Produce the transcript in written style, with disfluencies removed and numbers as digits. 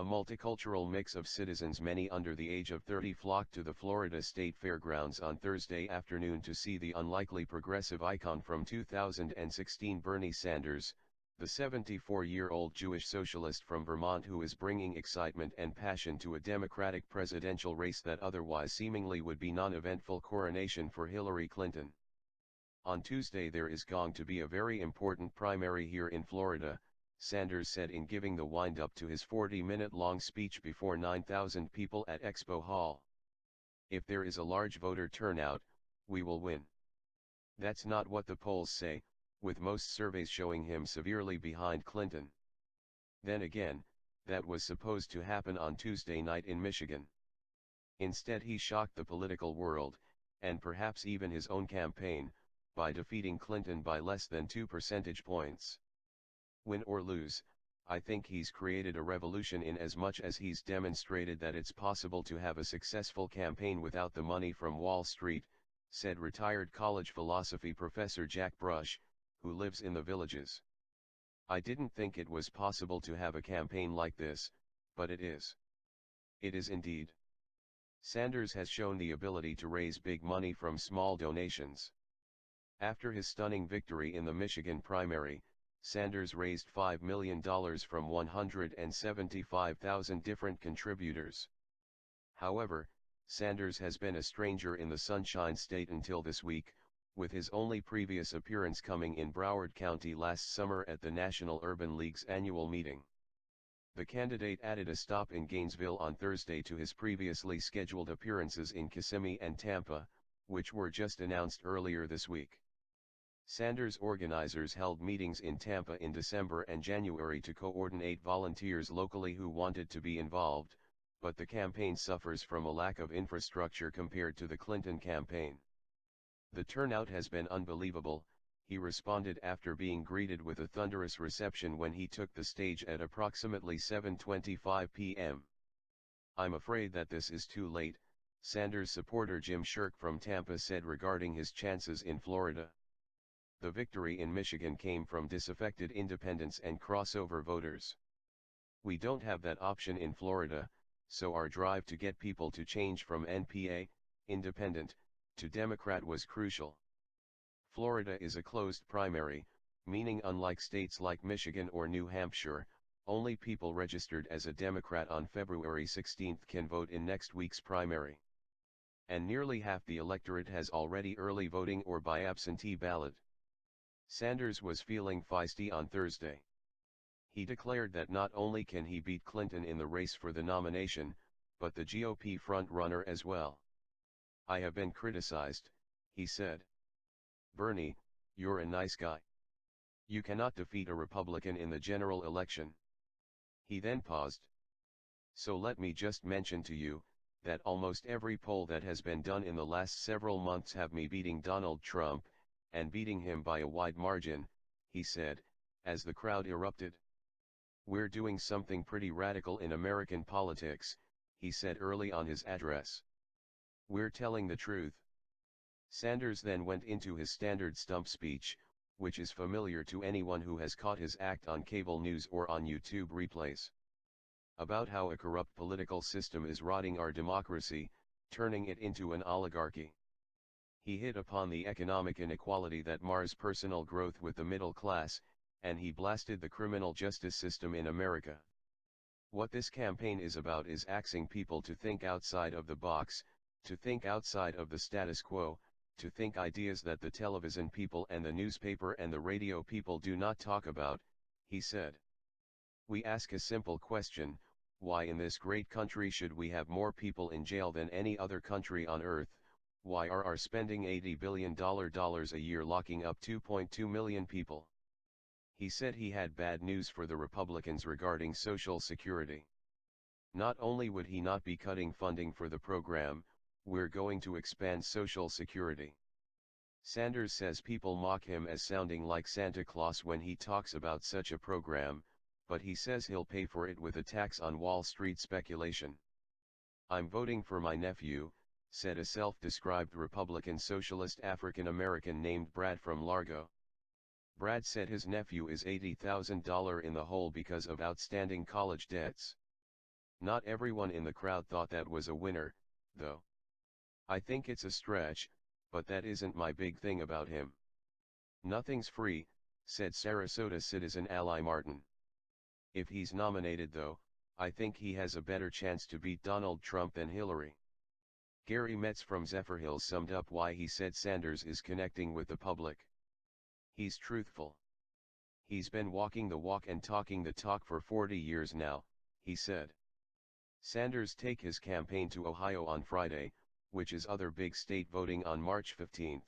A multicultural mix of citizens, many under the age of 30, flocked to the Florida State Fairgrounds on Thursday afternoon to see the unlikely progressive icon from 2016, Bernie Sanders, the 74-year-old Jewish socialist from Vermont who is bringing excitement and passion to a Democratic presidential race that otherwise seemingly would be non-eventful coronation for Hillary Clinton. On Tuesday there is going to be a very important primary here in Florida, Sanders said in giving the wind-up to his 40-minute-long speech before 9,000 people at Expo Hall. If there is a large voter turnout, we will win. That's not what the polls say, with most surveys showing him severely behind Clinton. Then again, that was supposed to happen on Tuesday night in Michigan. Instead he shocked the political world, and perhaps even his own campaign, by defeating Clinton by less than 2 percentage points. Win or lose, I think he's created a revolution in as much as he's demonstrated that it's possible to have a successful campaign without the money from Wall Street, said retired college philosophy professor Jack Brush, who lives in the Villages. I didn't think it was possible to have a campaign like this, but it is. It is indeed. Sanders has shown the ability to raise big money from small donations. After his stunning victory in the Michigan primary, Sanders raised $5 million from 175,000 different contributors. However, Sanders has been a stranger in the Sunshine State until this week, with his only previous appearance coming in Broward County last summer at the National Urban League's annual meeting. The candidate added a stop in Gainesville on Thursday to his previously scheduled appearances in Kissimmee and Tampa, which were just announced earlier this week. Sanders' organizers held meetings in Tampa in December and January to coordinate volunteers locally who wanted to be involved, but the campaign suffers from a lack of infrastructure compared to the Clinton campaign. The turnout has been unbelievable, he responded after being greeted with a thunderous reception when he took the stage at approximately 7:25 p.m. I'm afraid that this is too late, Sanders supporter Jim Shirk from Tampa said regarding his chances in Florida. The victory in Michigan came from disaffected independents and crossover voters. We don't have that option in Florida, so our drive to get people to change from NPA, independent, to Democrat was crucial. Florida is a closed primary, meaning unlike states like Michigan or New Hampshire, only people registered as a Democrat on February 16 can vote in next week's primary. And nearly half the electorate has already early voting or by absentee ballot. Sanders was feeling feisty on Thursday. He declared that not only can he beat Clinton in the race for the nomination, but the GOP front-runner as well. I have been criticized, he said. Bernie, you're a nice guy. You cannot defeat a Republican in the general election. He then paused. So let me just mention to you, that almost every poll that has been done in the last several months have me beating Donald Trump, and beating him by a wide margin, he said, as the crowd erupted. We're doing something pretty radical in American politics, he said early on his address. We're telling the truth. Sanders then went into his standard stump speech, which is familiar to anyone who has caught his act on cable news or on YouTube replays. About how a corrupt political system is rotting our democracy, turning it into an oligarchy. He hit upon the economic inequality that mars personal growth with the middle class, and he blasted the criminal justice system in America. What this campaign is about is asking people to think outside of the box, to think outside of the status quo, to think ideas that the television people and the newspaper and the radio people do not talk about, he said. We ask a simple question, why in this great country should we have more people in jail than any other country on earth? Why are our spending $80 billion a year locking up 2.2 million people? He said he had bad news for the Republicans regarding Social Security. Not only would he not be cutting funding for the program, we're going to expand Social Security. Sanders says people mock him as sounding like Santa Claus when he talks about such a program, but he says he'll pay for it with a tax on Wall Street speculation. I'm voting for my nephew, said a self-described Republican socialist African-American named Brad from Largo. Brad said his nephew is $80,000 in the hole because of outstanding college debts. Not everyone in the crowd thought that was a winner, though. I think it's a stretch, but that isn't my big thing about him. Nothing's free, said Sarasota citizen Ally Martin. If he's nominated though, I think he has a better chance to beat Donald Trump than Hillary. Gary Metz from Zephyrhills summed up why he said Sanders is connecting with the public. He's truthful. He's been walking the walk and talking the talk for 40 years now, he said. Sanders take his campaign to Ohio on Friday, which is other big state voting on March 15.